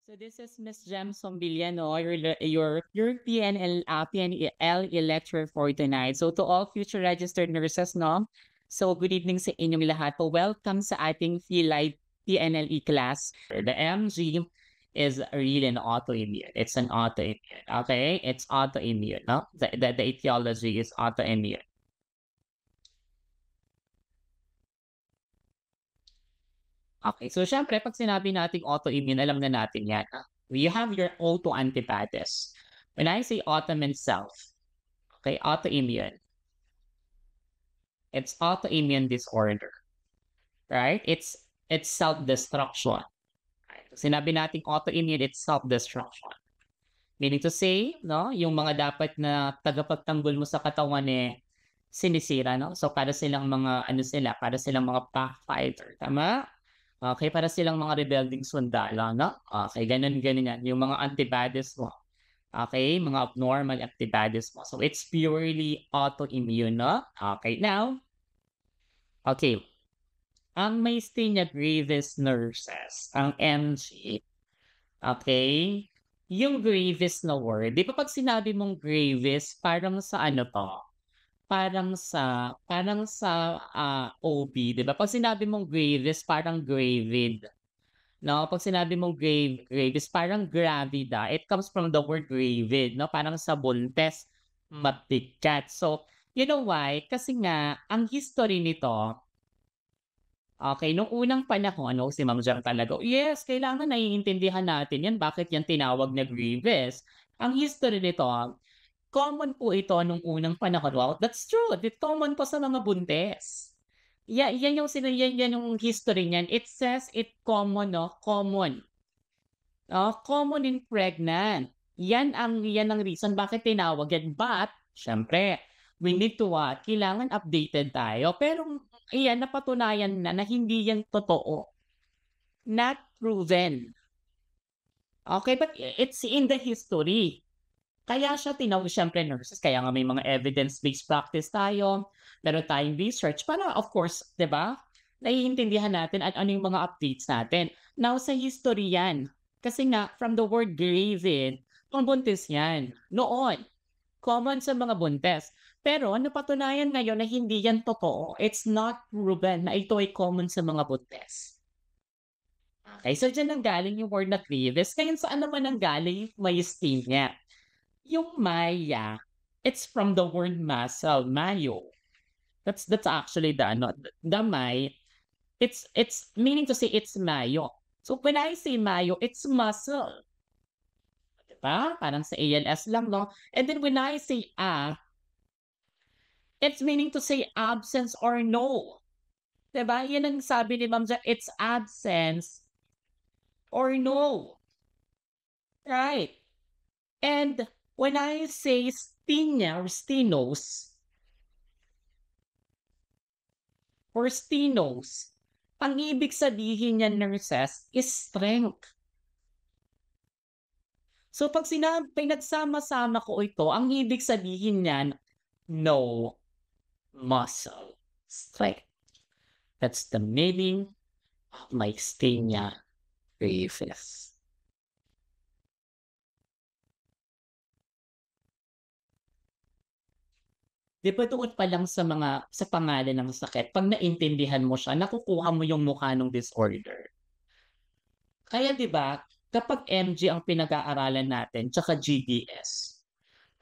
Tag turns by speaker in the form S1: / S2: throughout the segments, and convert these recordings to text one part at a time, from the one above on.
S1: So this is Miss Jem Sombiliano, your PNL lecturer for tonight. So to all future registered nurses, no? So good evening sa inyong lahat po. Welcome sa ating Live PNLE class. The MG is really an autoimmune. It's an autoimmune. Okay? It's autoimmune, no? The etiology is autoimmune. Okay, so syempre pag sinabi nating autoimmune, alam na natin yan. You have your autoantibodies. When I say autoimmune self, okay, autoimmune, it's autoimmune disorder, right? It's self-destruction. Right? Sinabi nating autoimmune, it's self-destruction. Meaning to say, no, yung mga dapat na tagapagtanggol mo sa katawan sinisira, no? So para silang mga para silang mga backfighter, tama? Okay, para silang mga rebelding sundalo, no? Okay, ganun yan, yung mga antibodies mo. Okay, mga abnormal antibodies mo. So it's purely autoimmune, no? Okay, now, okay, ang myasthenia gravis nurses, ang MG, okay, yung gravis na word, di ba pag sinabi mong gravis, parang sa ano to? Parang sa OB, 'di ba? Pag sinabi mong gravis, parang gravid, no? Pag sinabi mong gravis, parang gravida. It comes from the word gravid, no? Parang sa buntes, mabigat. So, you know why? Kasi nga, ang history nito, okay, nung unang panahon, ano, si Ma'am Jam talaga, yes, kailangan naiintindihan natin yan. Bakit yan tinawag na gravis? Ang history nito, common po ito nung unang panahon. Wow, that's true. Common po sa mga buntis. Yan yung history niyan. It says it common, no? Common. Common in pregnant. Yan ang reason bakit tinawag yan. But, syempre, we need to kailangan updated tayo. Pero, iyan, napatunayan na hindi yan totoo. Not proven. Okay, but it's in the history. Kaya siya tinawag siyempre nurses, kaya nga may mga evidence-based practice tayo, meron tayong research para of course, 'di ba, naiintindihan natin at ano yung mga updates natin. Now sa history yan, kasi nga from the word gravid, buntis yan, noon, common sa mga buntes. Pero napatunayan ngayon na hindi yan totoo, it's not proven na ito ay common sa mga buntes. Okay, so diyan nanggaling yung word na gravis. Ngayon saan naman nanggaling yung myasthenia? Yung Maya, it's from the word muscle, mayo. That's actually the ano, the May. It's meaning to say it's mayo. So when I say mayo, it's muscle. Diba? Parang sa ALS lang, no? And then when I say it's meaning to say absence or no. Diba? Yan ang sabi ni Ma'am Jack, it's absence or no. Right? And when I say stinia or stenos, or stenos, ang ibig sabihin niyan nurses is strength. So pag pinagsama-sama ko ito, ang ibig sabihin niyan, no muscle strength. That's the meaning of myasthenia gravis. Di ba doon pa lang sa pangalan ng sakit, pag naintindihan mo siya, nakukuha mo yung mukha ng disorder. Kaya 'di ba, kapag MG ang pinag-aaralan natin tsaka GDS,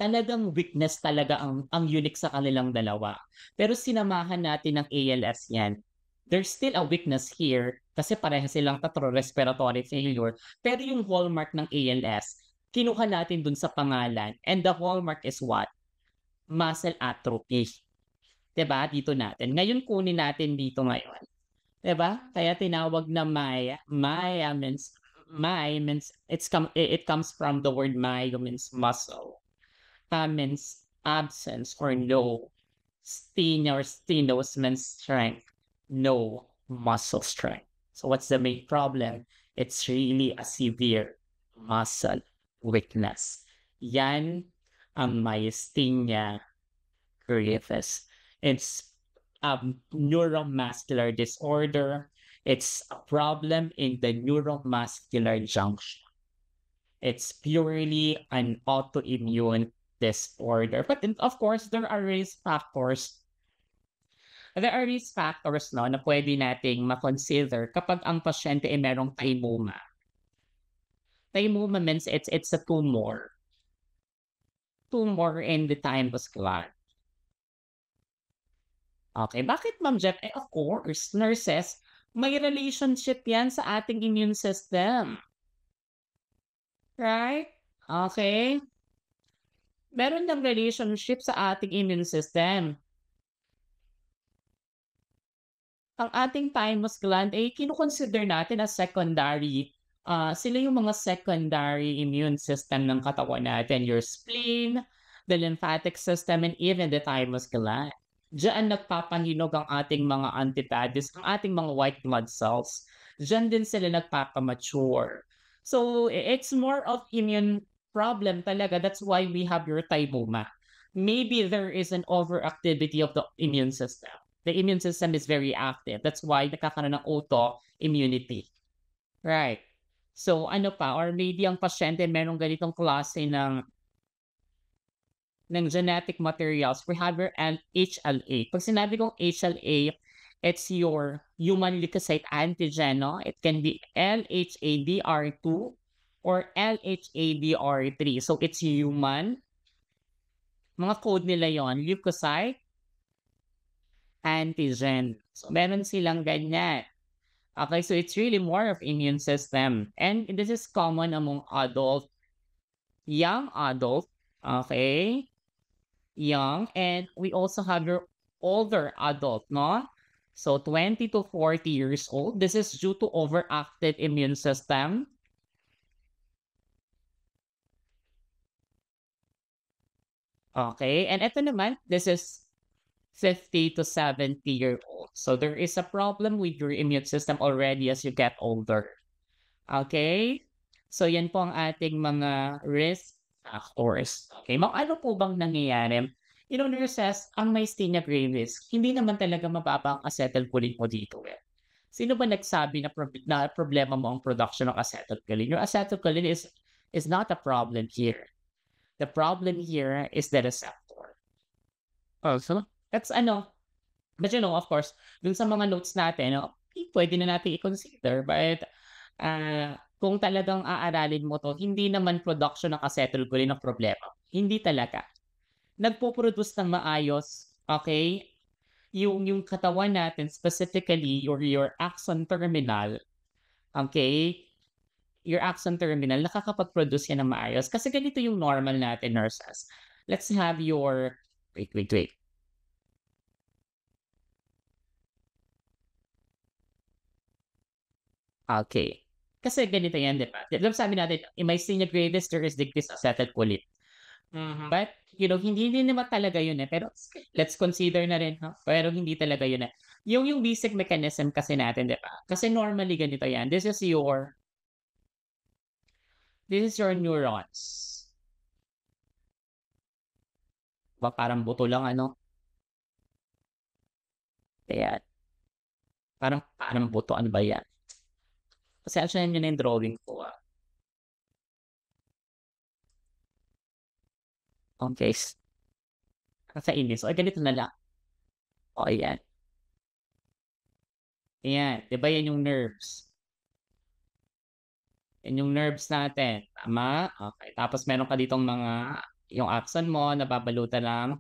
S1: talagang weakness talaga ang unique sa kanilang dalawa. Pero sinamahan natin ng ALS 'yan. There's still a weakness here kasi parehas silang tatlo respiratory failure. Pero yung hallmark ng ALS, kinuha natin dun sa pangalan and the hallmark is what? Muscle atrophy. 'Di ba? Dito natin. Ngayon kunin natin dito ngayon. 'Di ba? Kaya tinawag na Maya. Means it comes from the word myo means muscle. Ta means absence or no. Stenia or stenos means strength. No muscle strength. So what's the main problem? It's really a severe muscle weakness. Yan ang myasthenia gravis. It's a neuromuscular disorder. It's a problem in the neuromuscular junction. It's purely an autoimmune disorder. But then, of course, there are risk factors. There are risk factors no, na pwede nating ma-consider kapag ang pasyente ay merong thymoma. Thymoma means it's a tumor in the thymus gland. Okay, bakit Ma'am Jeff? Eh, of course, nurses, may relationship yan sa ating immune system. Right? Okay? Meron ng relationship sa ating immune system. Ang ating thymus gland ay kino-consider natin as secondary. Sila yung mga secondary immune system ng katawan natin. Your spleen, the lymphatic system, and even the thymus gland. Diyan nagpapahinog ang ating mga antibodies, ang ating mga white blood cells. Diyan din sila nagpapamature. So, it's more of immune problem talaga. That's why we have your thymoma. Maybe there is an overactivity of the immune system. The immune system is very active. That's why nagkakaroon ng autoimmunity. Right. So, ano pa, or maybe ang pasyente merong ganitong klase ng genetic materials. We have your HLA. Pag sinabi kong HLA, it's your human leukocyte antigen. No? It can be LHADR2 or LHADR3. So, it's human. Mga code nila yon, leukocyte antigen. So, meron silang ganyan. Okay, so it's really more of immune system. And this is common among young adult, okay? Young, and we also have your older adult, no? So 20 to 40 years old. This is due to overactive immune system. Okay, and ito naman, this is 50 to 70-year-old. So there is a problem with your immune system already as you get older. Okay? So yan po ang ating mga risk factors. Okay, ano po bang nangyayari? You know, nurses, ang myasthenia gravis, hindi naman talaga mababa ang acetylcholine mo dito eh. Sino ba nagsabi na problema mo ang production ng acetylcholine? Your acetylcholine is not a problem here. The problem here is the receptor. Oh, so that's but you know, of course, dun sa mga notes natin, pwede na natin i-consider. But kung talagang aaralin mo 'to, hindi naman production ng acetylcholine ang problema. Hindi talaga. Nagpo-produce ng maayos, okay, yung katawan natin, specifically your axon terminal, okay? Your axon terminal, nakakapag-produce yan ng maayos. Kasi ganito yung normal natin, nurses. Let's have your wait. Okay. Kasi ganito yan, 'di ba? 'Di ba sabi natin, in myasthenia gravis, there is decreased acetylcholine. But, you know, hindi din naman talaga yun, eh, pero let's consider na rin, pero hindi talaga yun, eh. Yung basic mechanism kasi natin, 'di ba? Kasi normally ganito yan, this is your neurons. Parang buto lang ano, ayan. Parang buto, ano ba yan? Pasensyahan niyo na yung drawing ko, Okay. Kakainis. O ganito na lang. O ayan. Ayan, 'di ba yan yung nerves? Yan yung nerves natin, tama? Okay, tapos meron ka ditong yung axon mo nababalutan ng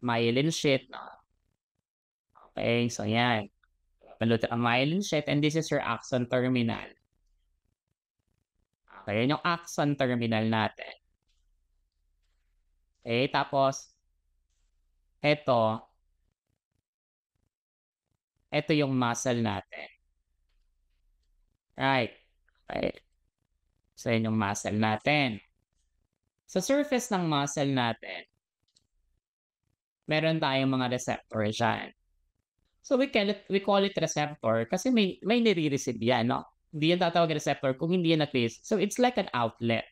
S1: myelin sheath, 'no? Okay, so yan. Balutan ang myelin sheath, and this is your axon terminal. Okay, yan yung axon terminal natin. Okay, tapos eto yung muscle natin. Right. Okay. So yan yung muscle natin. Sa surface ng muscle natin, meron tayong mga receptor diyan. So we call it receptor kasi may nire-receive yan, no? Hindi yan tatawag receptor kung hindi yan na-receive. So it's like an outlet.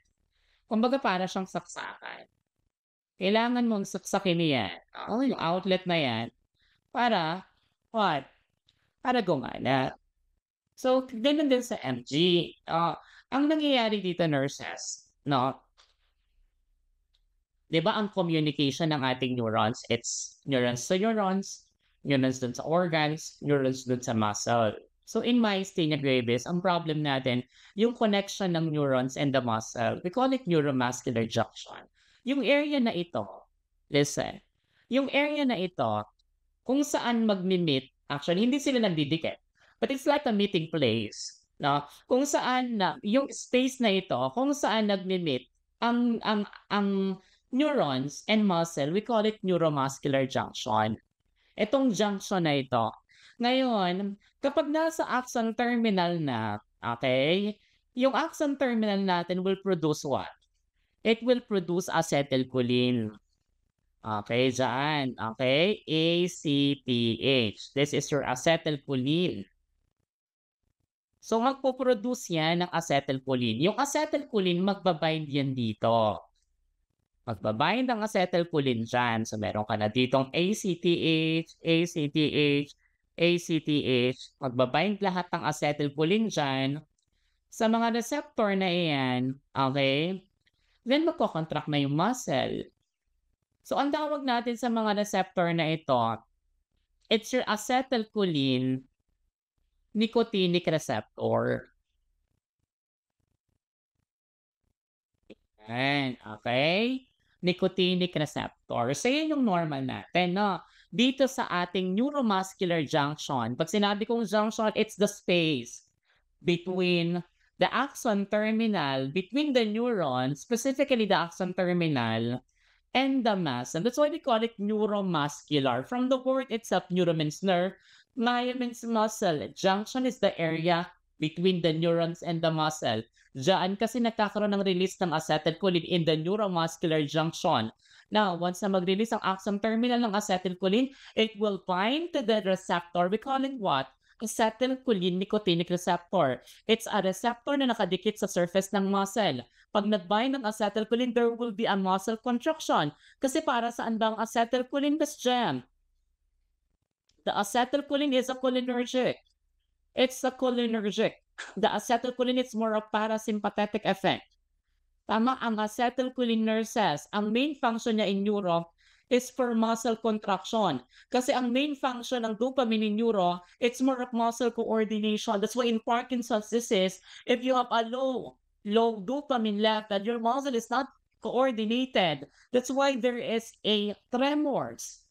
S1: Kumbaga para siyang saksakan. Kailangan mong saksakin yan, yung outlet na yan para what? Para gumana. So, gano'n din sa MG. Ang nangyayari dito, nurses, no? 'Di ba ang communication ng ating neurons, it's neurons to neurons, neurons dun sa organs, neurons dun sa muscle. So in myasthenia gravis, ang problem natin, yung connection ng neurons and the muscle, we call it neuromuscular junction. Yung area na ito, listen, yung area na ito, kung saan magmi-meet, actually hindi sila nagdidikit, but it's like a meeting place, no? Kung saan na yung space na ito, kung saan nagmi-meet ang neurons and muscle, we call it neuromuscular junction. Itong junction na ito. Ngayon, kapag nasa axon terminal na, okay, yung axon terminal natin will produce what? It will produce acetylcholine. Okay, dyan. Okay, ACTH. This is your acetylcholine. So, magpo-produce yan ng acetylcholine. Yung acetylcholine, magbabind yan dito. Magbabind ang acetylcholine dyan. So, meron ka na ditong ACTH, ACTH, ACTH. Magbabind lahat ng acetylcholine dyan. Sa mga receptor na iyan, okay, then magkocontract na yung muscle. So, ang tawag natin sa mga receptor na ito, it's your acetylcholine nicotinic receptor. Yan, okay? Nicotinic receptor. So, yan yung normal natin, no? Dito sa ating neuromuscular junction, pag sinabi kong junction, it's the space between the axon terminal, between the neurons, specifically the axon terminal, and the muscle. That's why we call it neuromuscular. From the word itself, neuro means nerve, myo means muscle. Junction is the area between the neurons and the muscle. Diyan kasi nagkakaroon ng release ng acetylcholine in the neuromuscular junction. Now, once na mag-release ang axon terminal ng acetylcholine, it will bind to the receptor. We call it what? Acetylcholine nicotinic receptor. It's a receptor na nakadikit sa surface ng muscle. Pag nag-bind ng acetylcholine, there will be a muscle contraction. Kasi para saan ba ang acetylcholine, Miss Jem? The acetylcholine is a cholinergic. It's a cholinergic. The acetylcholine is more of parasympathetic effect. Tama, ang acetylcholine nurses, ang main function niya in neuro is for muscle contraction. Kasi ang main function ng dopamine in neuro, it's more of muscle coordination. That's why in Parkinson's disease, if you have a low dopamine level, your muscle is not coordinated. That's why there is a tremors.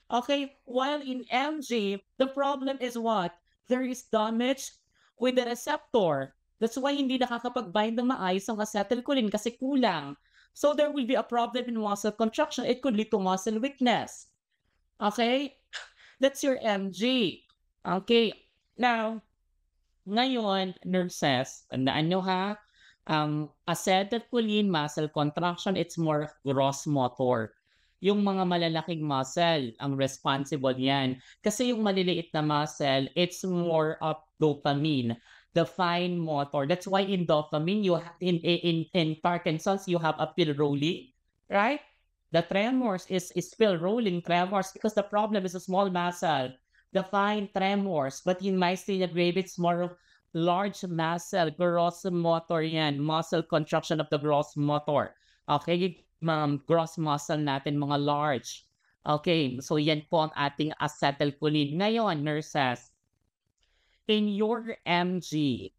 S1: Okay, while in MG, the problem is what? There is damage with the receptor. That's why hindi nakakapag-bind ng maayos ang acetylcholine kasi kulang. So there will be a problem in muscle contraction. It could lead to muscle weakness. Okay? That's your MG. Okay. Now, ngayon, nurses, tandaan nyo ha, acetylcholine muscle contraction, it's more gross motor. Yung mga malalaking muscle, ang responsible yan. Kasi yung maliliit na muscle, it's more of dopamine, the fine motor. That's why in dopamine, you have, in Parkinson's, you have a pill rolling, right? The tremors is pill rolling tremors because the problem is a small muscle, the fine tremors. But in myasthenia gravis, it's more of large muscle, gross motor yan, muscle contraction of the gross motor. Okay, gross muscle natin, mga large. Okay, so yan po ang ating acetylcholine. Ngayon, nurses, in your MG,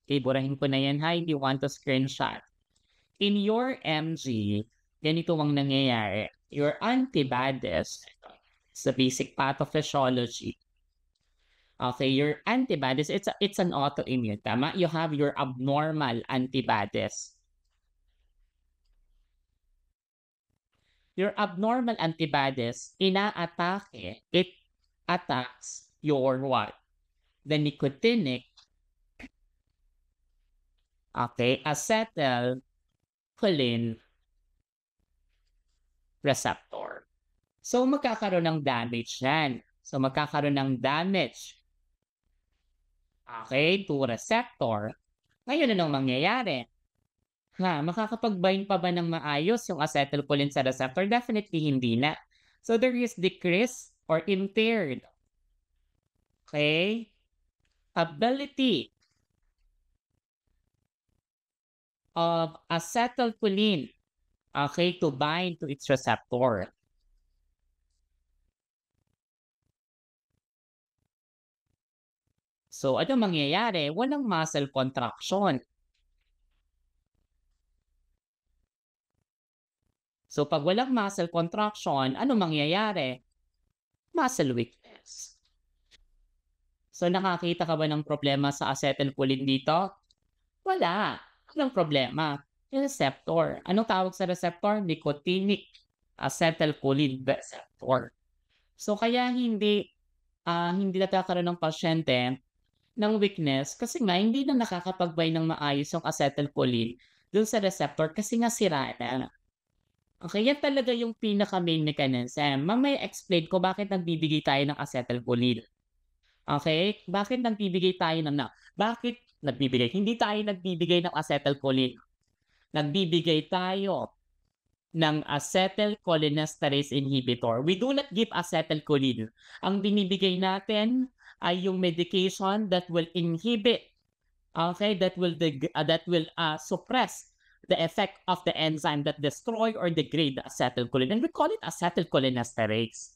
S1: okay, burahin ko na yan ha, if you want to screenshot. In your MG, ganito ang nangyayari. Your antibodies, sa basic pathophysiology. Okay, your antibodies, it's an autoimmune, tama? You have your abnormal antibodies. Your abnormal antibodies, ina-atake, it attacks your what? The nicotinic, okay, acetylcholine receptor. So, magkakaroon ng damage yan. So, magkakaroon ng damage, okay, to receptor. Ngayon, anong mangyayari? Makakapag-bind pa ba ng maayos yung acetylcholine sa receptor? Definitely hindi na. So, there is decreased or impaired, okay, ability of acetylcholine, okay, to bind to its receptor. So, ano mangyayari? Walang muscle contraction. So, pag walang muscle contraction, ano mangyayari? Muscle weakness. So, nakakita ka ba ng problema sa acetylcholine dito? Wala. Walang problema. Yung receptor. Anong tawag sa receptor? Nicotinic acetylcholine receptor. So, kaya hindi nagkakaroon ng pasyente ng weakness kasi nga hindi na nakakapag-bind ng maayos yung acetylcholine dun sa receptor kasi nga sira na. Okay, yan talaga yung pinaka-main mechanism. Mamaya explain ko bakit nagbibigay tayo ng acetylcholine. Okay? Bakit nagbibigay tayo bakit nagbibigay? Hindi tayo nagbibigay ng acetylcholine. Nagbibigay tayo ng acetylcholinesterase inhibitor. We do not give acetylcholine. Ang binibigay natin ay yung medication that will inhibit, okay, that will suppress the effect of the enzyme that destroy or degrade the acetylcholine. And we call it acetylcholinesterase.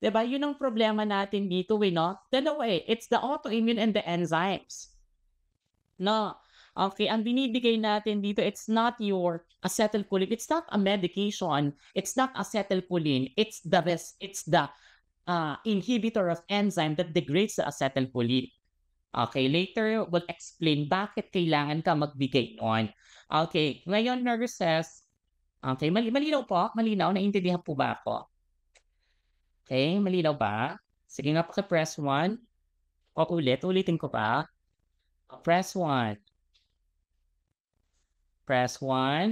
S1: Diba? Yun ang problema natin dito, no? Dalawa it's the autoimmune and the enzymes. No. Okay, ang binibigay natin dito, it's not your acetylcholine. It's not a medication. It's not acetylcholine. It's the inhibitor of enzyme that degrades the acetylcholine. Okay, later we'll explain bakit kailangan ka magbigay noon. Okay, ngayon nurses, okay, malinaw po? Malinaw? Naiintindihan po ba ako? Okay, malinaw ba? Sige nga, paki-press 1. O ulitin ko pa. Press 1. Press 1.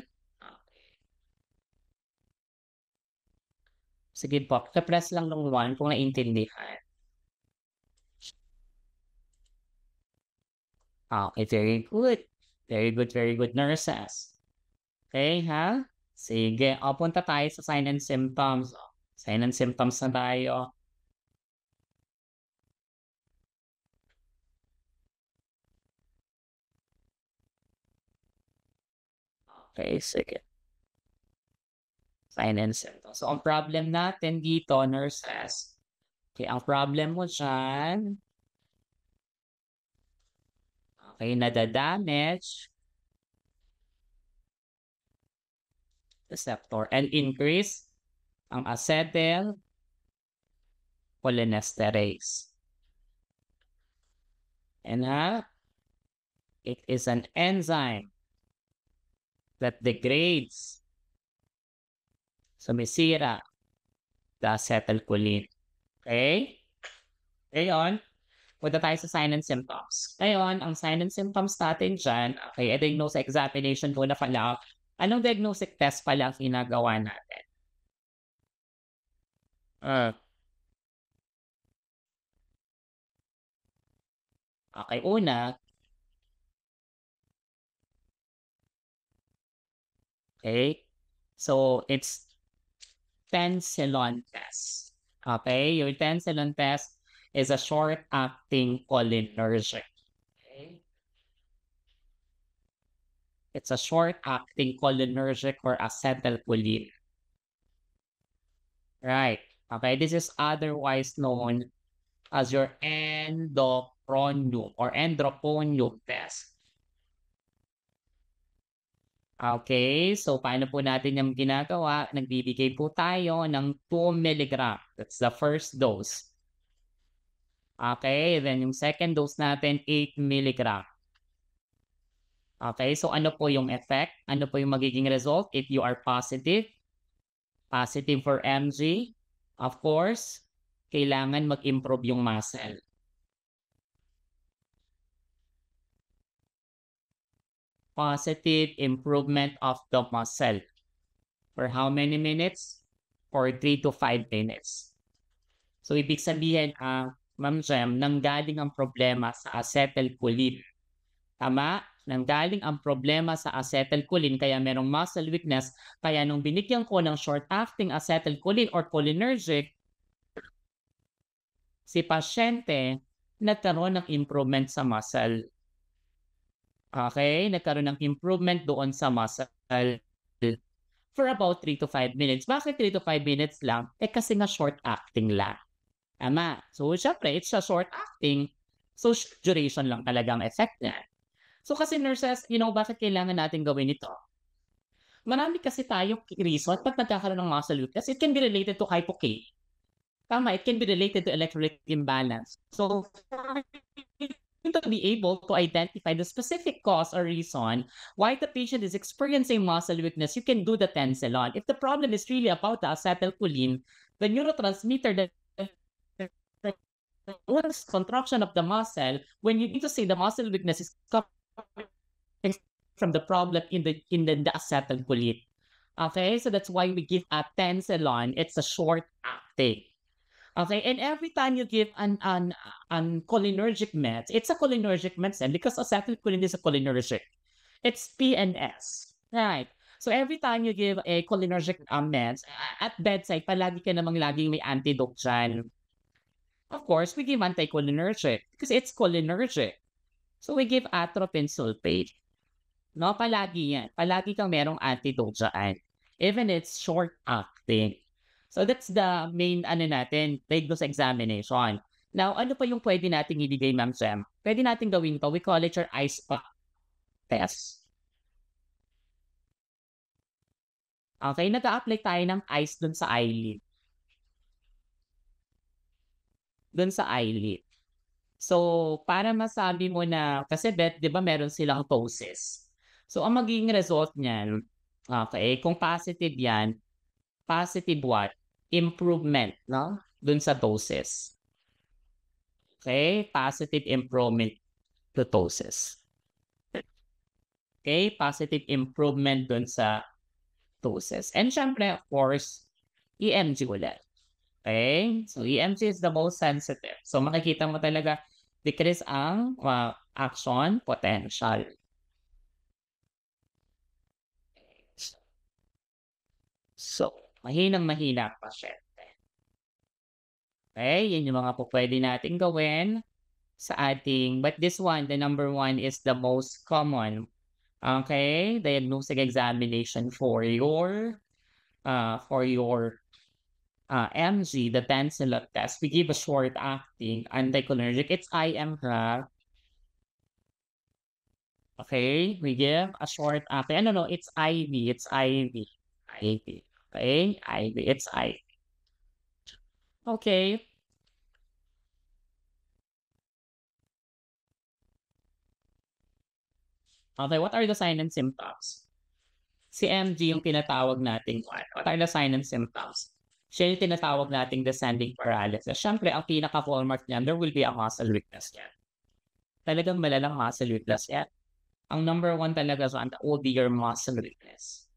S1: Sige po, paki-press lang ng 1 kung naiintindihan. Okay, very good. Very good, very good, nurses. Okay, ha? Sige, punta tayo sa sign and symptoms. Sign and symptoms na tayo. Okay, sige. Sign and symptoms. So, ang problem natin dito, nurses. Okay, ang problem mo dyan, okay, nadadamage receptor and increase ang acetylcholinesterase. And it is an enzyme that degrades, sumisira, the acetylcholine. Okay? Ngayon, punta tayo sa sign and symptoms. Ngayon, ang sign and symptoms natin dyan, okay, diagnostic examination muna pala. Anong diagnostic test pala ang ginagawa natin? Okay, una, okay, so it's Tensilon test. Okay, your Tensilon test is a short-acting cholinergic. Okay. It's a short-acting cholinergic or acetylcholine. Right. Okay, this is otherwise known as your endophronium or endophronium test. Okay, so paano po natin yung ginagawa? Nagbibigay po tayo ng 2 mg. That's the first dose. Okay, then yung second dose natin, 8 mg. Okay, so ano po yung effect? Ano po yung magiging result if you are positive? Positive for MG, of course, kailangan mag-improve yung muscle. Positive improvement of the muscle. For how many minutes? For 3 to 5 minutes. So, ibig sabihin, Ma'am Jem, nanggaling ang problema sa acetylcholine. Tama? Nanggaling ang problema sa acetylcholine kaya merong muscle weakness. Kaya nung binigyan ko ng short-acting acetylcholine or cholinergic, si pasyente nagkaroon ng improvement sa muscle. Okay, nagkaroon ng improvement doon sa muscle for about 3 to 5 minutes. Bakit 3 to 5 minutes lang? Eh, kasi nga short acting lang, tama. So, siyempre it's a short acting, so duration lang talaga ang effect niya. So, kasi nurses, bakit kailangan natin gawin ito? Marami kasi tayong reason 'pag nagkakaroon ng muscle weakness. It can be related to hypo-K. Tama, it can be related to electrolyte imbalance. So, for you to be able to identify the specific cause or reason why the patient is experiencing muscle weakness, you can do the tensilon. If the problem is really about the acetylcholine, the neurotransmitter that contraction of the muscle, when you need to say the muscle weakness is coming from the problem in the acetylcholine. Okay, so that's why we give a tensilon. It's a short acting. Okay, and every time you give an cholinergic meds, it's a cholinergic medicine because acetylcholine is a cholinergic. It's PNS, right? So every time you give a cholinergic meds at bedside, palagi ka namang laging may antidote dyan. Of course, we give anticholinergic because it's cholinergic. So we give atropine sulfate. No, palagi yan. Palagi kang merong antidote dyan. Even it's short acting. So that's the main natin, diagnosis examination. Now, ano pa yung pwede nating ibigay, Ma'am Jem? Pwede natin gawin to, we call it your ice pack test. Okay, nag-a-apply tayo ng ice dun sa eyelid. Dun sa eyelid. So, para masabi mo na, kasi 'di ba meron silang poses. So, ang magiging result niyan, okay, kung positive yan, positive what? Improvement, no? Dun sa doses. Okay? Positive improvement to doses. Okay? Positive improvement dun sa doses. And syempre, of course, EMG ulit. Okay? So, EMG is the most sensitive. So, makikita mo talaga decrease ang action potential. So, mahinang-mahina ang pasyente. Okay? Yan yung mga pwede nating gawin sa ating, but this one, the number one is the most common. Okay? Diagnostic examination for your MG, the Tansilot test. We give a short acting anticholinergic. It's IM, ha? Okay? We give a short acting. No, it's IV. It's IV. IV. Okay? IV. It's IV. Okay. Okay, what are the signs and symptoms? Si MG yung tinatawag nating one. What are the signs and symptoms? Siya yung tinatawag nating descending paralysis. Siyempre, ang pinaka-hallmark niyan, there will be a muscle weakness yan. Talagang malalang muscle weakness yan. Ang number one talaga dyan will be your muscle weakness.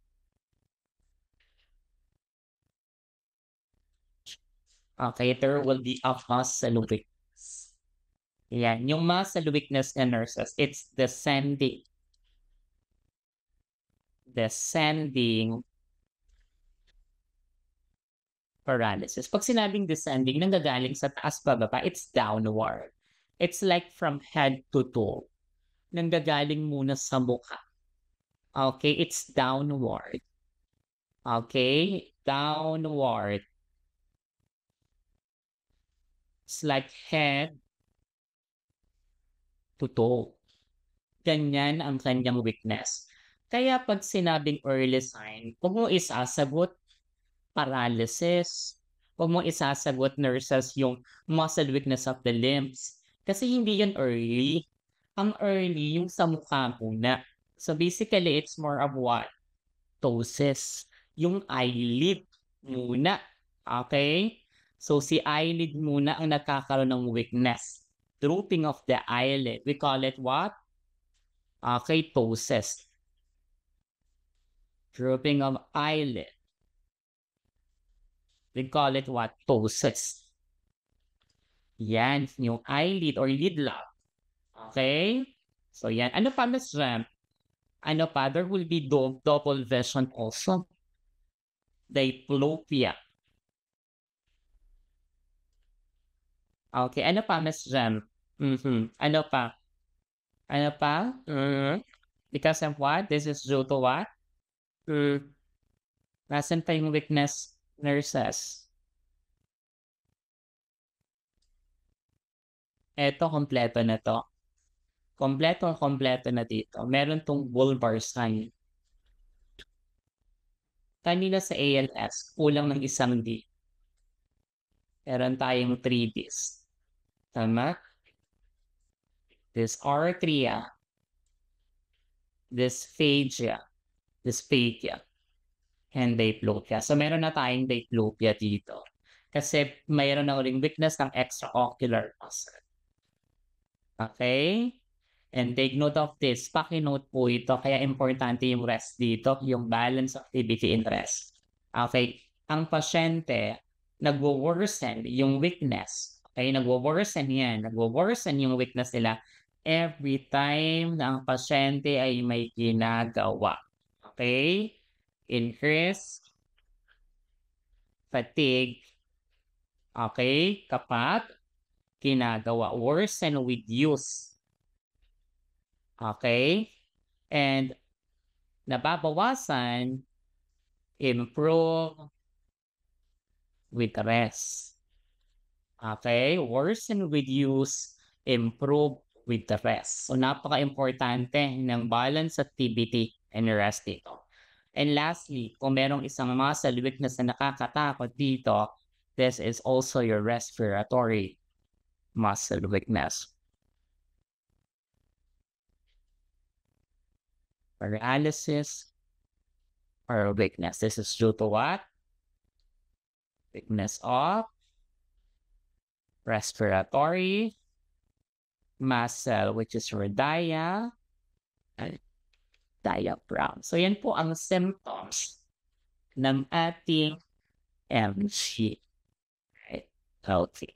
S1: Okay, there will be a muscle weakness. Yan, yung muscle weakness na nurses, it's descending paralysis. Pag sinabing descending, nanggagaling sa taas pababa, it's downward. It's like from head to toe. Nanggagaling muna sa mukha. Okay, it's downward. Okay, downward. It's like head to toe. Ganyan ang kanyang weakness. Kaya pag sinabing early sign, huwag mo isasagot paralysis. Huwag mo isasagot nurses yung muscle weakness of the limbs. Kasi hindi yun early. Ang early yung sa mukha muna. So basically, it's more of what? Ptosis. Yung eyelid muna. Okay? So si eyelid muna ang nagkakaroon ng weakness. Drooping of the eyelid. We call it what? Okay, ptosis. Drooping of eyelid. We call it what? Ptosis. Yan, yung eyelid or lid lock. Okay? So yan. Ano pa, Miss Ram? Ano pa? There will be double vision also. Diplopia. Okay, ano pa, Miss Ram? Ano pa? Ano pa? Because of what? This is due to what? Nasaan pa yung weakness, nurses? Eto, kompleto na 'to. Kompletong-kompleto na dito. Meron 'tong bulbar sign. Kanina sa ALS, kulang ng isang D. Meron tayong 3 Ds. Tama? Dysarthria, dysphagia, and diplopia. So, meron na tayong diplopia dito. Kasi mayroon na ring weakness ng extraocular muscle. Okay? And take note of this. Paki-note po ito. Kaya importante yung rest dito, yung balance activity and rest. Okay? Ang pasyente, nagwo-worsen yung weakness. Okay? Nagwo-worsen yan. Nagwo-worsen yung weakness nila every time na ang pasyente ay may ginagawa. Okay? Increase fatigue. Okay? Kapag ginagawa. Worsen with use. Okay? And nababawasan, improve with rest. Okay? Worsen with use, improve with the rest. So, napaka-importante ng balance activity and rest dito. And lastly, kung merong isang muscle weakness na nakakatakot dito, this is also your respiratory muscle weakness. Paralysis or weakness. This is due to what? Weakness of respiratory muscle, which is your diaphragm. So, yan po ang symptoms ng ating MG. Right? Okay.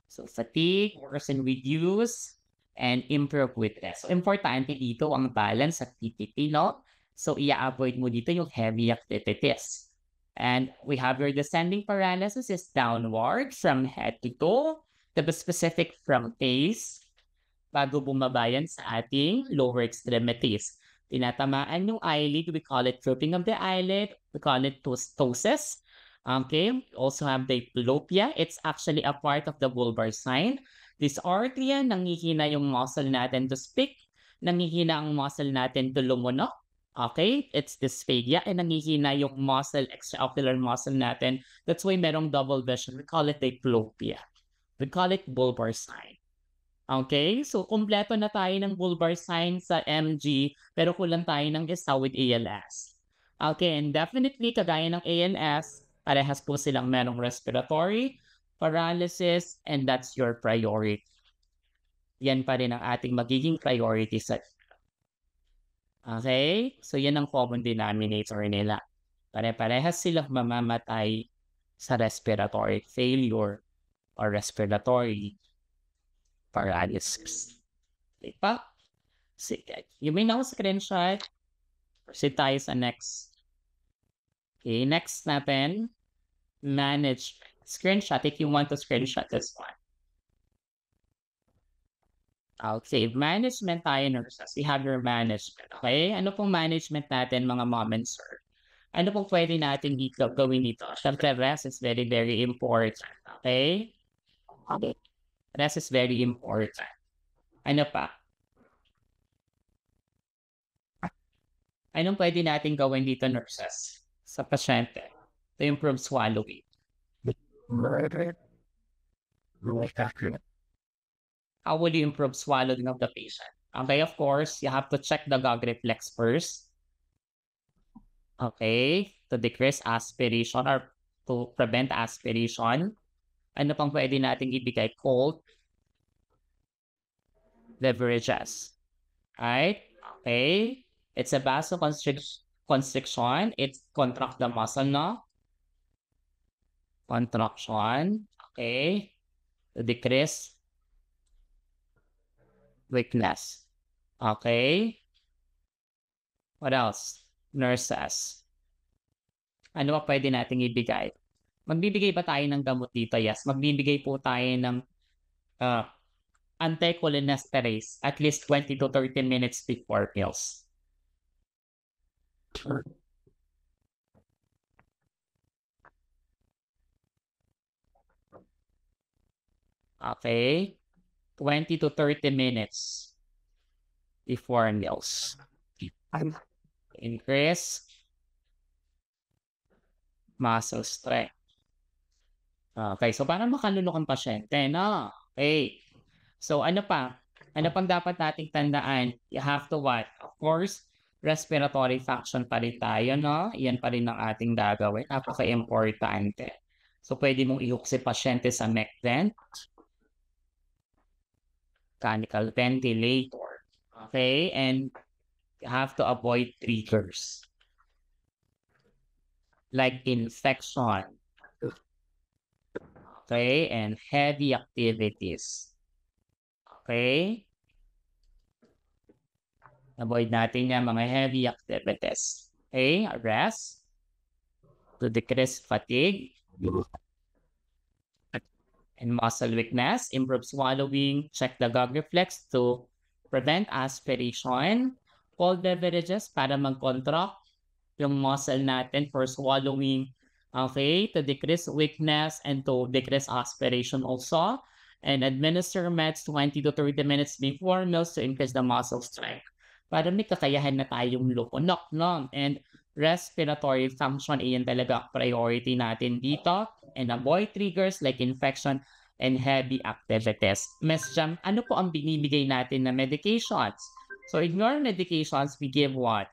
S1: So, fatigue, worsen with use, and improve with rest. So, importante dito ang balance activity, no? So, i-avoid mo dito yung heavy activities. And we have your descending paralysis is downward from head to toe, the specific from face, bago bumaba yan sa ating lower extremities. Tinatamaan yung eyelid, we call it drooping of the eyelid, we call it ptosis. Okay, we also have diplopia. It's actually a part of the bulbar sign. Dysarthria, nangihina yung muscle natin to speak, nangihina ang muscle natin to lumunok. Okay, it's dysphagia, and nangihina yung muscle, extraocular muscle natin. That's why merong double vision. We call it diplopia. We call it bulbar sign. Okay, so kumpleto na tayo ng bulbar sign sa MG, pero kulang tayo ng isa with ALS. Okay, and definitely, kagaya ng ALS, parehas po silang merong respiratory, paralysis, and that's your priority. Yan pa rin ang ating magiging priority sa. Okay, so yan ang common denominator nila. Pare-parehas silang mamamatay sa respiratory failure or respiratory paralysis. Diba? Sige. You may now screenshot. Proceed tayo sa next. Okay, next natin, management. Screenshot if you want to screenshot this one. Okay, management tayo, nurses. We have your management. Okay, ano pong management natin, mga mom and sir? Ano pong pwede natin dito gawin dito? Siyempre, rest is very, very important. Okay? Okay. Rest is very important. Ano pa? Anong pwede natin gawin dito, nurses, sa pasyente to improve swallowing? How will you improve swallowing of the patient? Okay, of course, you have to check the gag reflex first. Okay, to decrease aspiration or to prevent aspiration. Ano pang pwede nating ibigay? Cold beverages. Right? Okay. It's a vasoconstriction. It contract the muscle, no? Contraction. Okay. To decrease weakness. Okay. What else? Nurses. Ano pa pwede nating ibigay? Magbibigay ba tayo ng gamot dito? Yes. Magbibigay po tayo ng anticholinesterase at least 20 to 30 minutes before meals. Okay, 20 to 30 minutes before meals. Increase muscle strength. Okay, so para makalunok ang pasyente, no? Okay. So ano pa? Ano pang dapat nating tandaan? You have to what? Of course, respiratory function pa rin tayo, no? Yan pa rin ang ating gagawin. Napaka-importante. So pwede mong i-hook si pasyente sa neck vent, mechanical ventilator. Okay? And you have to avoid triggers like infection. Okay? And heavy activities. Okay? Avoid natin yan, mga heavy activities. Okay? Rest to decrease fatigue and muscle weakness. Improve swallowing. Check the gag reflex to prevent aspiration. Cold beverages para mag-contract yung muscle natin for swallowing. Okay? To decrease weakness and to decrease aspiration also. And administer meds 20 to 30 minutes before meals to increase the muscle strength. Para may kakayahan na tayong lumunok, no? And respiratory function, iyan talaga priority natin dito. And avoid triggers like infection and heavy activities. Ms. Jam, ano po ang binibigay natin na medications? So ignore medications, we give what?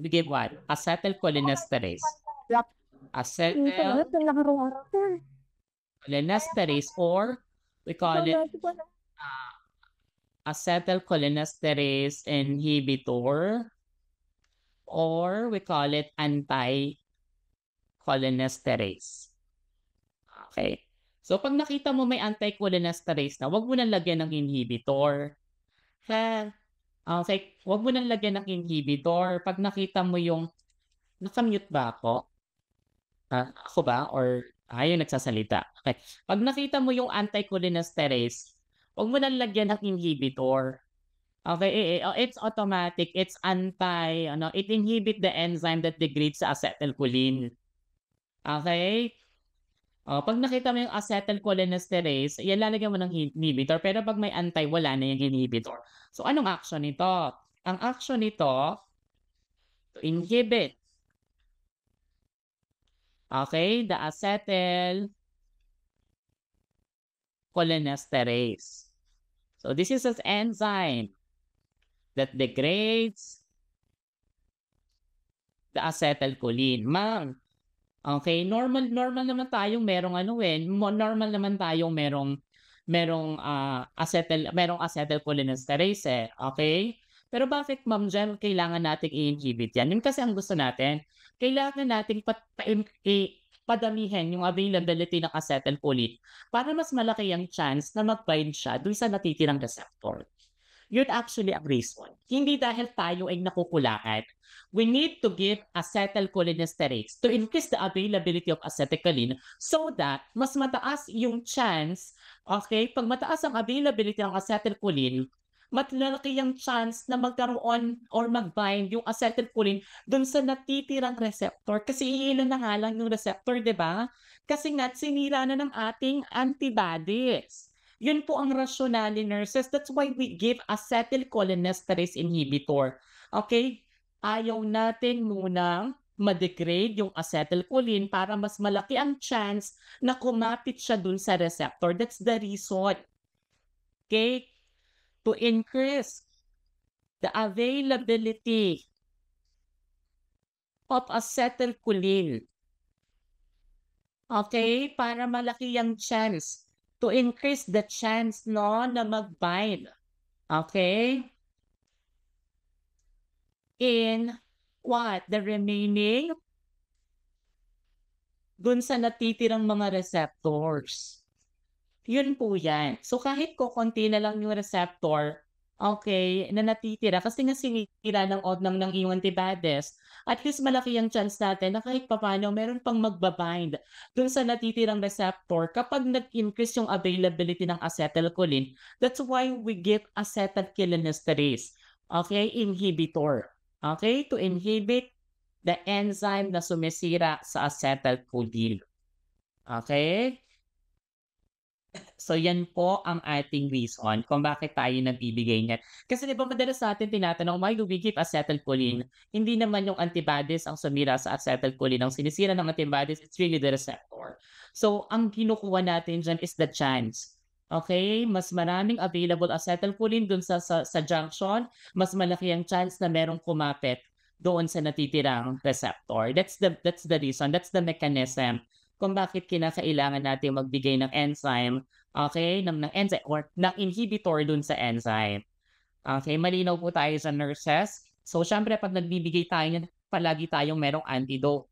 S1: We give what? Acetylcholinesterase. Acetylcholinesterase, or we call it acetylcholinesterase inhibitor, or we call it anticholinesterase. Okay. So pag nakita mo may anticholinesterase na, wag mo nang lagyan ng inhibitor. Ha? Okay, wag mo nang lagyan ng inhibitor. Pag nakita mo yung naka-mute ba ako? Ako ba? Or yung nagsasalita? Okay. Pag nakita mo yung anticholinesterase, wag mo nang lagyan ng inhibitor. Okay, it's automatic. It's it inhibit the enzyme that degrades sa acetylcholine. Okay? Pag nakita mo yung acetylcholinesterase, yan lalagyan mo ng inhibitor. Pero pag may wala na yung inhibitor. So, anong action nito? Ang action nito, to inhibit. Okay? The acetylcholinesterase. So, this is an enzyme that degrades the acetylcholine. Ma'am, okay, normal naman tayong merong normal naman tayong merong acetylcholinesterase, okay? Pero bakit, Ma'am Jem, kailangan nating i-inhibit yan? Yun kasi ang gusto natin. Kailangan nating padamihin yung availability ng acetylcholine para mas malaki ang chance na mag-bind siya doon sa natitirang receptor. Yun actually ang reason. Hindi dahil tayo ay nakukulangan. We need to give acetylcholinesterase to increase the availability of acetylcholine so that mas mataas yung chance, okay, pag mataas ang availability ng acetylcholine, malaki yung chance na magkaroon or mag-bind yung acetylcholine dun sa natitirang receptor. Kasi iilan na nga lang yung receptor, di ba? Kasi nga, sinira na ng ating antibodies. Yun po ang rationale, nurses. That's why we give acetylcholinesterase inhibitor. Okay? Ayaw natin munang ma-degrade yung acetylcholine para mas malaki ang chance na kumapit siya dun sa receptor. That's the reason. Okay? To increase the availability of acetylcholine. Okay? Para malaki ang chance. To increase the chance, no, na mag-bind. Okay? In what? The remaining dun sa natitirang mga receptors. Yun po yan. So kahit kukunti na lang yung receptor, Okay, na natitira kasi nga sinira ng iyong antibodies. At least malaki ang chance natin na kahit papaano meron pang magba-bind dun sa natitirang receptor kapag nag-increase yung availability ng acetylcholine. That's why we give acetylcholinesterase, okay, inhibitor. Okay, to inhibit the enzyme na sumisira sa acetylcholine. Okay? So yan po ang ating reason kung bakit tayo nagbibigay niyan. Kasi 'di ba madalas sa'tin tinatanong, "Why do we give acetylcholine?" Hindi naman yung antibodies ang sumira sa acetylcholine, ang sinisira ng antibodies, it's really the receptor. So ang kinukuha natin diyan is the chance, okey? Mas maraming available acetylcholine dun sa junction, mas malaki ang chance na merong kumapit doon sa natitirang receptor. That's the reason, that's the mechanism kung bakit kinakailangan nating magbigay ng enzyme. Okay, ng enzyme or ng inhibitor dun sa enzyme. Okay, malinaw po tayo sa nurses. So, siyempre 'pag nagbibigay tayo niyan, palagi tayong merong antidote.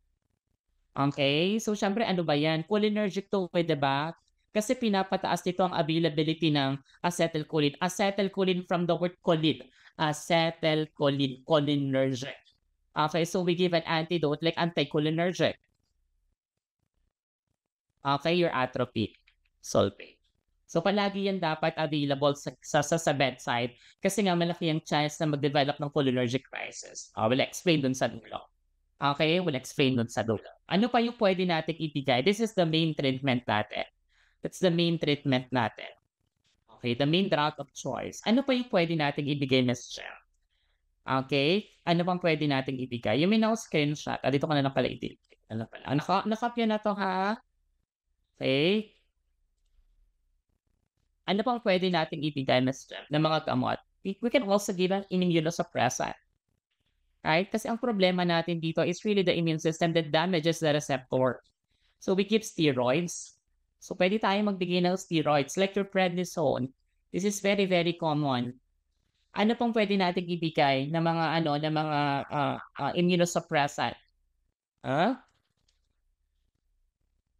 S1: Okay, so siyempre ano ba 'yan, cholinergic 'to, eh, 'di ba? Kasi pinapataas nito ang availability ng acetylcholine. Acetylcholine from the word choline, acetylcholine, cholinergic. Okay, so we give an antidote like anticholinergic. Okay, your atropine sulfate. So palagi yan dapat available sa bedside kasi nga malaki ang chance na mag-develop ng cholinergic crisis. We'll explain dun sa dulo. Okay, we'll explain dun sa dulo. Ano pa yung pwede nating ibigay? This is the main treatment natin. That's the main treatment natin. Okay, the main drug of choice. Ano pa yung pwede nating ibigay, Miss Jem? Okay, ano pang pwede nating ibigay? Yung may naka-screenshot. Dito ko na lang pala ano pala? Nakopya na to ha? Okay. Ano pang pwede nating ibigay na strength ng mga gamot? We can also give an immunosuppressant, right? Kasi ang problema natin dito is really the immune system that damages the receptor. So we give steroids. So pwede tayong magbigay ng steroids like your prednisone. This is very, very common. Ano pang pwede nating ibigay na mga ano, na mga immunosuppressant? Huh?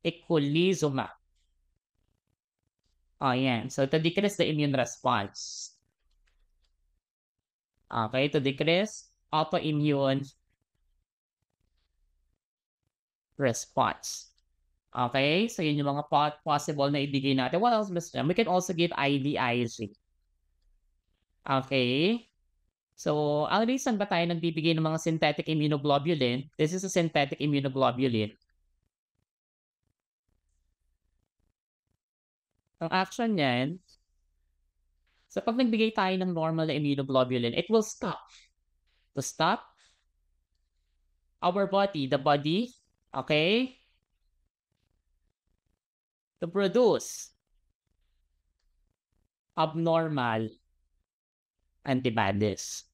S1: Eculizumab. Oh, yan. So to decrease the immune response. Okay, to decrease autoimmune response. Okay, so yun yung mga possible na ibigay natin. What else, Miss Jem? We can also give IVIG. Okay. So, ang reason ba tayo nagbibigay ng mga synthetic immunoglobulin? This is a synthetic immunoglobulin. Ang action niyan, so pag nagbigay tayo ng normal na immunoglobulin, it will stop. To stop our body, the body, okay, to produce abnormal antibodies.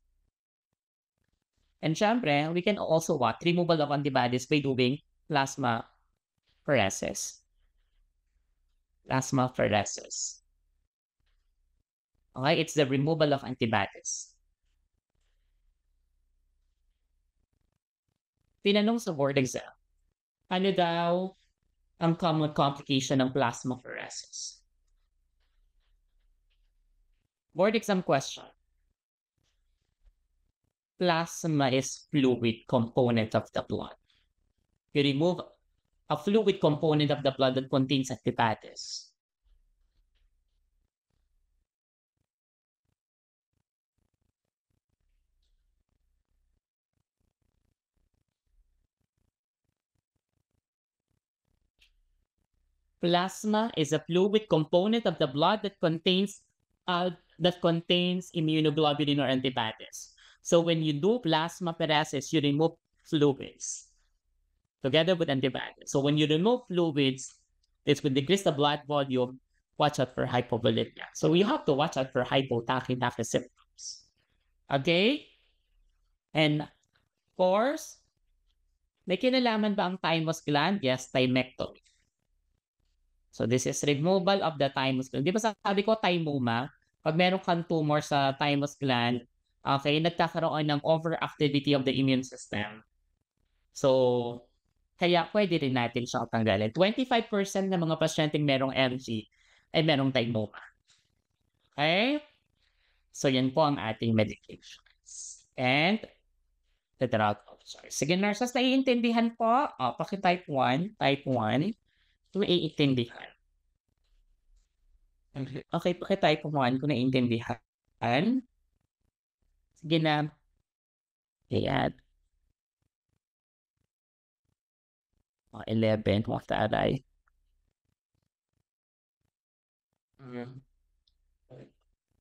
S1: And syempre, we can also what? Removal of antibodies by doing plasmapheresis. Plasmapheresis. Okay, it's the removal of antibodies. Tinanong sa board exam, ano daw ang common complication ng plasmapheresis? Board exam question. Plasma is fluid component of the blood. You remove a fluid component of the blood that contains antibodies. Plasma is a fluid component of the blood that contains immunoglobulin or antibodies. So when you do plasmapheresis, you remove fluids together with antibodies. So when you remove fluids, this will decrease the blood volume. Watch out for hypovolemia. So you have to watch out for hypotachycardia symptoms. Okay? And of course, may kinalaman ba ang thymus gland? Yes, thymectomy. So this is removal of the thymus gland. Di ba sabi ko thymoma? Pag meron kang tumor sa thymus gland, okay, nagkakaroon ng overactivity of the immune system. So, kaya pwede rin natin siyang tanggalin. 25% ng mga pasyenteng merong MG ay merong thymoma. Okay? So, yan po ang ating medications. And the drug of choice. Sige, nurses, naiintindihan po? O, paki-type 1, type 1, naiintindihan. Okay, paki-type 1 kung naiintindihan. Sige na. Ayan. O, 11, what taray.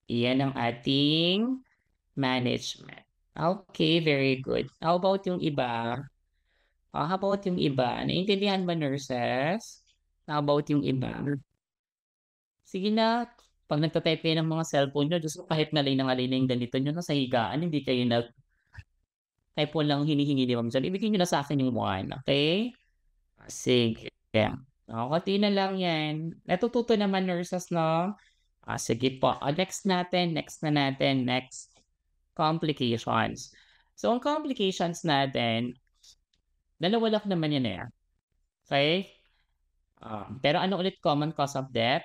S1: Iyan ang ating management. Okay, very good. How about yung iba? How about yung iba? Naiintindihan ba, nurses? How about yung iba? Sige na, 'pag nagta-type kayo ng mga cellphone niyo, Diyos ko kahit ngalay na yung ganito niyo na sa higaan, hindi kayo type 1 lang hinihingi ni ma'am diyan, ibigay niyo na sa'kin yung 1, okey? Sige, konti na lang 'yan. Natututo naman nurses 'no? Sige po, next na natin, next, complications. So, ang complications natin, dalawa lang naman 'yan, okey? Pero ano ulit common cause of death?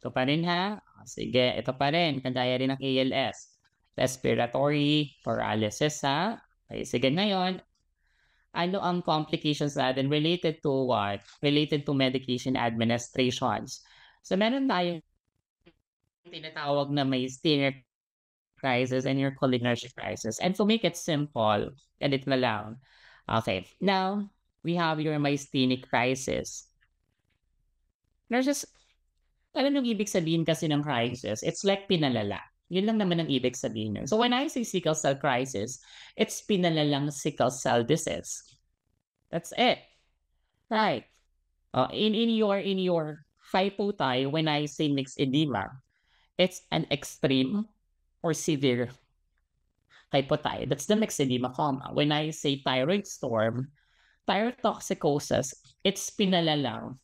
S1: Ito pa rin ha? Sige, ito pa rin, kagaya rin ng ALS. Respiratory paralysis ha? Okay, sige ngayon, ano ang complications natin related to what? Related to medication administrations. So meron tayong tinatawag na myasthenia crisis and your cholinergic crisis. And to make it simple, ganito na lang. Okay, now, we have your myasthenic crisis. Nurses, alam yung ibig sabihin kasi ng crisis, it's like pinalala. Yun lang naman ang ibig sabihin nun. So when I say sickle cell crisis, it's pinalalang sickle cell disease. That's it. Right. In your hypotay, when I say mixed edema, it's an extreme or severe hypotay. That's the mixed edema comma. When I say thyroid storm, thyrotoxicosis, it's pinalalang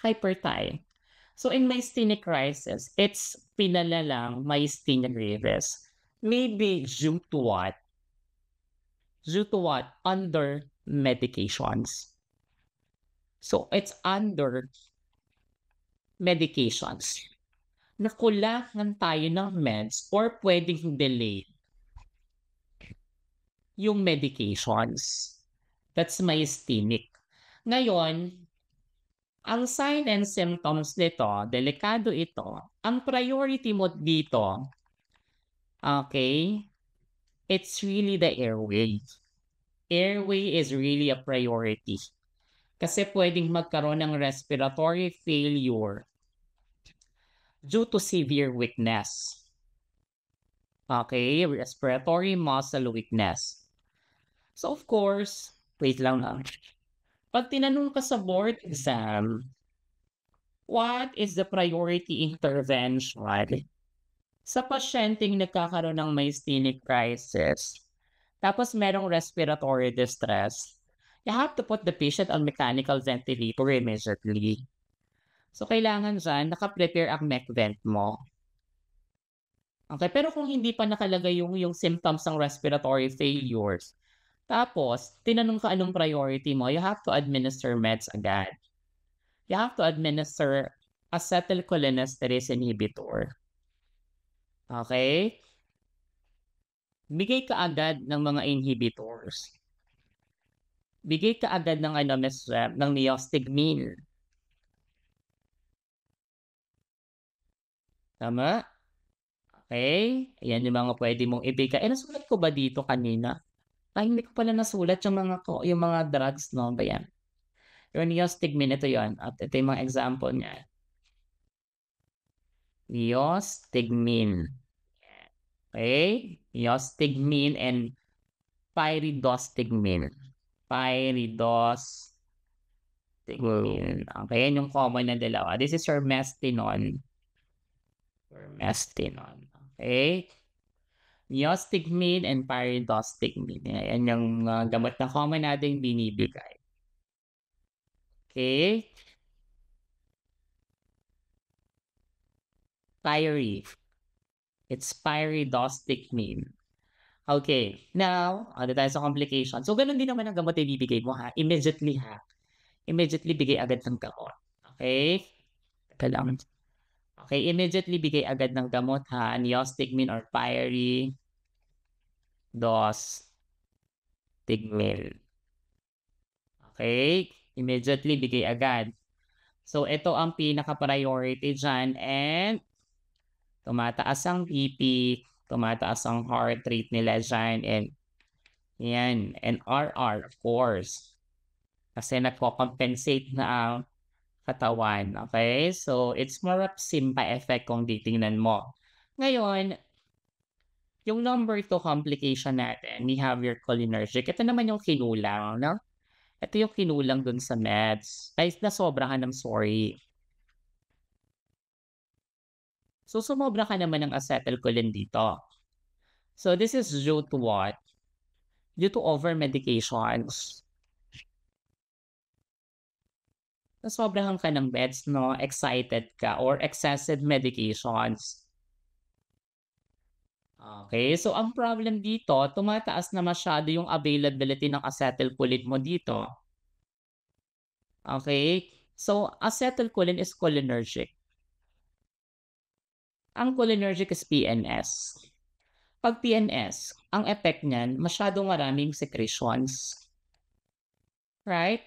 S1: hyperthy. So in myasthenic crisis, it's pinalalang myasthenia gravis. Maybe due to what? Due to what? Under medications. So it's under medications. Nakulangan tayo ng meds or pwedeng delay yung medications. That's myasthenic. Ngayon, ang sign and symptoms nito, delikado ito. Ang priority mo dito, okay, it's really the airway. Airway is really a priority. Kasi pwedeng magkaroon ng respiratory failure due to severe weakness. Okay, respiratory muscle weakness. So of course, wait lang. Pag tinanong ka sa board exam, what is the priority intervention sa pasyenteng nagkakaroon ng myasthenic crisis, tapos merong respiratory distress? You have to put the patient on mechanical ventilator immediately. So, kailangan dyan, naka-prepare ang mech vent mo. Okay, pero kung hindi pa nakalagay yung symptoms ng respiratory failures, tapos, tinanong ka anong priority mo, you have to administer meds agad. You have to administer acetylcholinesterase inhibitor. Okay? Bigay ka agad ng mga inhibitors. Bigay ka agad ng ng neostigmine. Tama? Okay? Ayan yung mga pwede mong ibigay. Nasulat ko ba dito kanina? Hindi ko pala nasulat yung mga drugs, no? Ba yan? Yung neostigmine, ito yon. At ito yung mga example niya. Neostigmine. Okay? Neostigmine and pyridostigmine. Pyridostigmine. Okay, yan yung common na dalawa. This is your mestinon. Okay? Neostigmine and pyridostigmine. Yan yung gamot na common nating binibigay. Okay? It's pyridostigmine. Okay, now, ano tayo sa complication. So, ganun din naman ang gamot na ibibigay mo ha. Immediately ha. Immediately bigay agad ng gamot. Okay? Teka lang. Okay, immediately bigay agad ng gamot ha, neostigmine or Pyre, dos, Tigmil. Okay, immediately bigay agad. So ito ang pinaka-priority diyan and tumataas ang BP, tumataas ang heart rate nila diyan and yan, and RR of course. Kasi nagko-compensate na ang katawan, okay? So, it's more of Simpa effect kung titingnan mo. Ngayon, yung number 2 complication natin, we have your cholinergic. Ito naman yung kinulang, no? Ito yung kinulang dun sa meds. Ay, nasobrahan, I'm sorry. So, sumobra ka naman ng acetylcholine dito. So, this is due to what? Due to over-medications. Nasobrahan ka ng meds, no? Excited ka or excessive medications. Okay, so ang problem dito, tumataas na masyado yung availability ng acetylcholine mo dito. Okay? So, acetylcholine is cholinergic. Ang cholinergic is PNS. Pag PNS, ang effect niyan, masyadong maraming secretions. Right?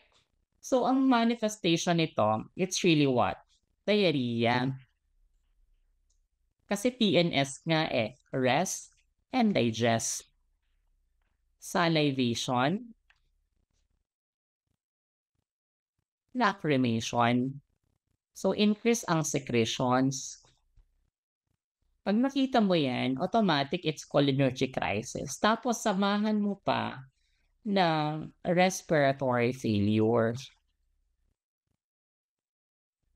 S1: So, ang manifestation nito, it's really what? Diarrhea. Kasi PNS nga eh, rest and digest. Salivation, lacrimation. So, increase ang secretions. Pag nakita mo yan, automatic it's cholinergic crisis. Tapos samahan mo pa ng respiratory failure.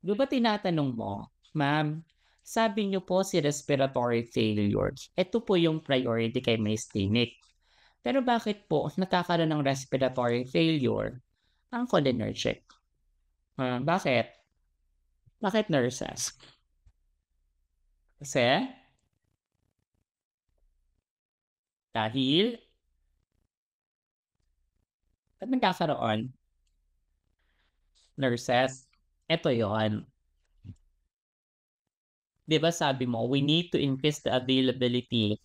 S1: Di ba tinatanong mo, ma'am, sabi niyo po si respiratory failure. Ito po yung priority kay Maystinic. Pero bakit po nagkakaroon ng respiratory failure ang cholinergic? Bakit? Bakit nurses? Kasi dahil ba't nagkakaroon? Nurses, eto yon. 'Di ba sabi mo, we need to increase the availability.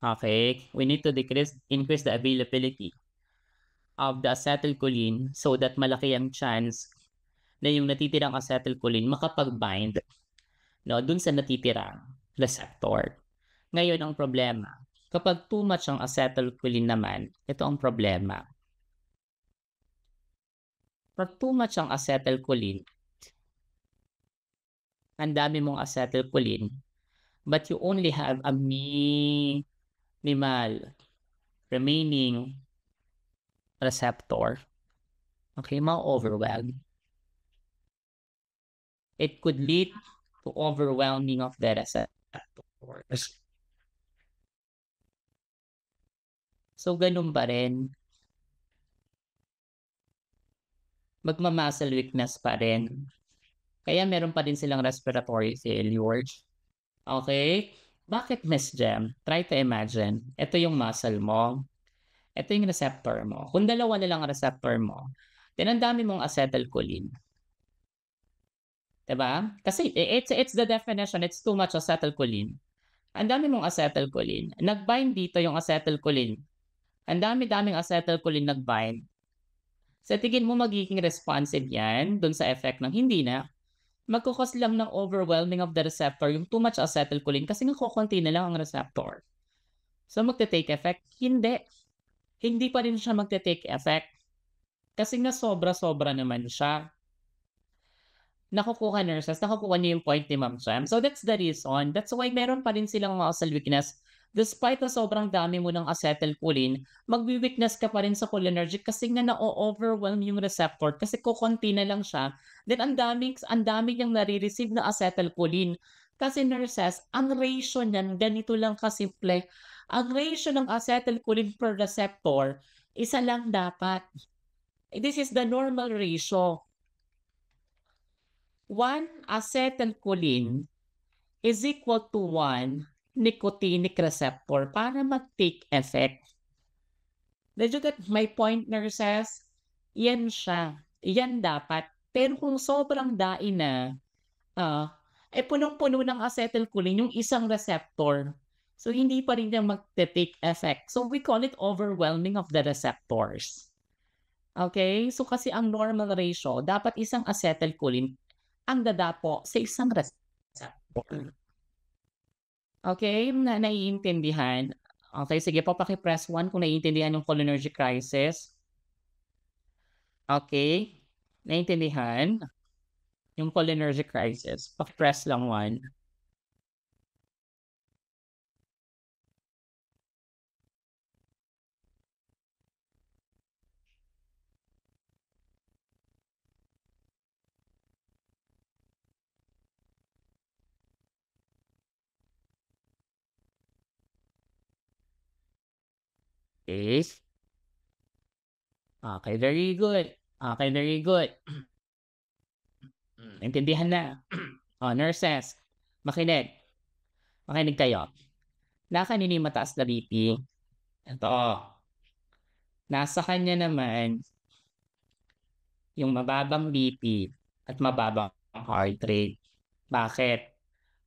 S1: Okay? We need to increase the availability of the acetylcholine so that malaki ang chance na yung natitirang acetylcholine makapag-bind, no, dun sa natitirang receptor. Ngayon ang problema, kapag too much ang acetylcholine naman, ito ang problema. Pag too much ang acetylcholine, ang dami mong acetylcholine, but you only have a minimal remaining receptor, okay, ma-overwhelm. It could lead to overwhelming of the receptors. So, ganun pa rin. Magma-muscle weakness pa rin. Kaya meron pa din silang respiratory failure. Okay? Bakit, Miss Jem? Try to imagine. Ito yung muscle mo. Ito yung receptor mo. Kung dalawa na lang ang receptor mo, then ang dami mong acetylcholine. Diba? Kasi it's the definition, it's too much acetylcholine. Ang dami mong acetylcholine. Nag-bind dito yung acetylcholine. Ang dami-daming acetylcholine nag-bind. Sa tingin mo magiging responsive yan dun sa effect ng hindi na. Magkukos lang ng overwhelming of the receptor yung too much acetylcholine kasi nga kukunti na lang ang receptor. So magte-take effect? Hindi. Hindi pa rin siya magte-take effect. Kasi nga sobra-sobra naman siya. Nakukuha nurses, nakukuha niyo yung point ni Ma'am Jem. So that's the reason. That's why meron pa rin silang muscle weakness. Despite na sobrang dami mo ng acetylcholine, magwi-weakness ka pa rin sa cholinergic kasi nga na-overwhelm yung receptor kasi kukunti na lang siya. Then ang dami niyang nare-receive na acetylcholine. Kasi nurses, ang ratio niyan, ganito lang kasimple. Ang ratio ng acetylcholine per receptor, isa lang dapat. This is the normal ratio. 1 acetylcholine is equal to 1 nicotinic receptor para mag-take effect. Did you get my point, nurses? Yan siya. Yan dapat. Pero kung sobrang dain na, punong-puno ng acetylcholine yung isang receptor. So, hindi pa rin niya magte-take effect. So, we call it overwhelming of the receptors. Okay? So, kasi ang normal ratio, dapat isang acetylcholine ang dadapo sa isang receptor. Okay? Naiintindihan? Okay, sige po, paki-press 1 kung naiintindihan yung cholinergic crisis. Okay? Naiintindihan? Yung cholinergic crisis. Paki-press lang 1. Okay. Okay, very good. Okay, very good. Naintindihan na. Nurses, makinig. Makinig kayo. Kanino yung mataas na BP? Ito. Nasa kanya naman yung mababang BP at mababang heart rate. Bakit?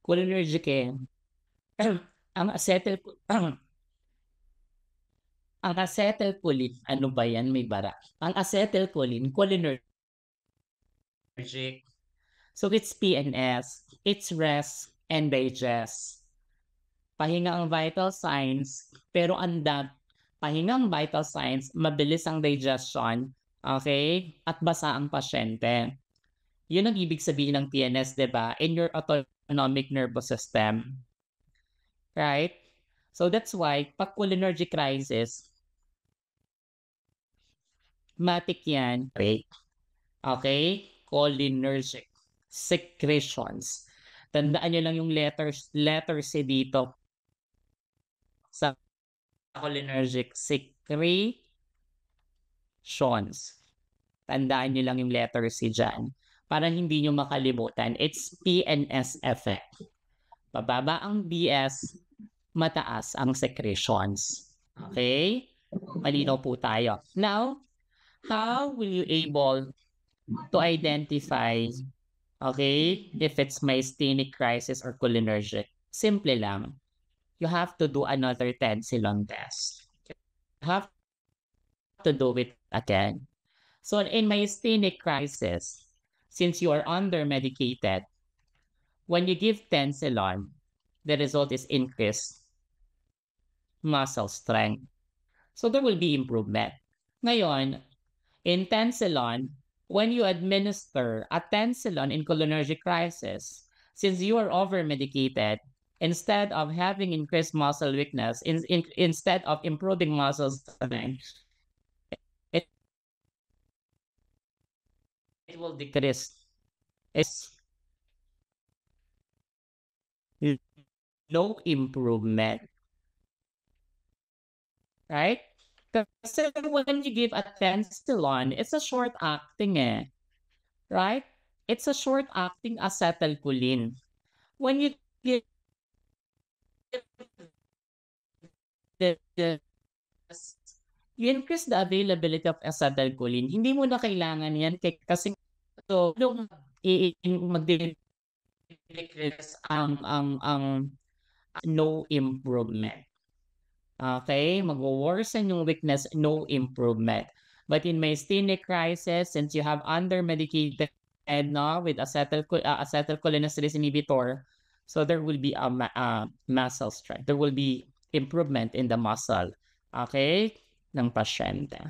S1: Cholinergic eh. Ang acetylcholine, ano ba yan? May bara. Ang acetylcholine, cholinergic. So it's PNS, it's rest and digest. Pahinga ang vital signs, pero pahinga ang vital signs, mabilis ang digestion, okay? At basa ang pasyente. Yun ang ibig sabihin ng PNS, di ba? In your autonomic nervous system. Right? So that's why, pag cholinergic crisis, matik yan. Okay? Cholinergic secretions. Tandaan nyo lang yung letter C dito sa cholinergic secretions. Tandaan nyo lang yung letter C dyan. Para hindi nyo makalimutan, it's PNS effect. Bababa ang BS, mataas ang secretions. Okay? Malinaw po tayo. Now, how will you able to identify, okay, if it's myasthenic crisis or cholinergic? Simple lang. You have to do another tensilon test. You have to do it again. So in myasthenic crisis, since you are under-medicated, when you give tensilon, the result is increased muscle strength. So there will be improvement. Ngayon, in tensilon, when you administer a tensilon in cholinergic crisis, since you are over-medicated, instead of having increased muscle weakness, instead of improving muscle strength, it will decrease. It's no improvement. Right? Kasi when you give a tensilon, it's a short-acting eh. Right? It's a short-acting acetylcholine. When you give you increase the availability of acetylcholine, hindi mo na kailangan yan kasi so mag-decrease ang no improvement. Okay? Mag-worsen yung weakness, no improvement. But in myasthenic crisis, since you have under-medicated with acetylcholinesterase inhibitor, so there will be a muscle strength. There will be improvement in the muscle. Okay? Ng pasyente.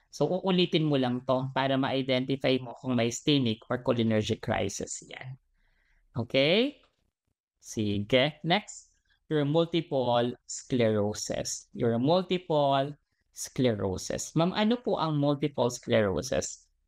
S1: So, uulitin mo lang to para ma-identify mo kung myasthenic or cholinergic crisis yan. Okay? Sige. Next. Your multiple sclerosis. Your multiple sclerosis. Ma'am, ano po ang multiple sclerosis?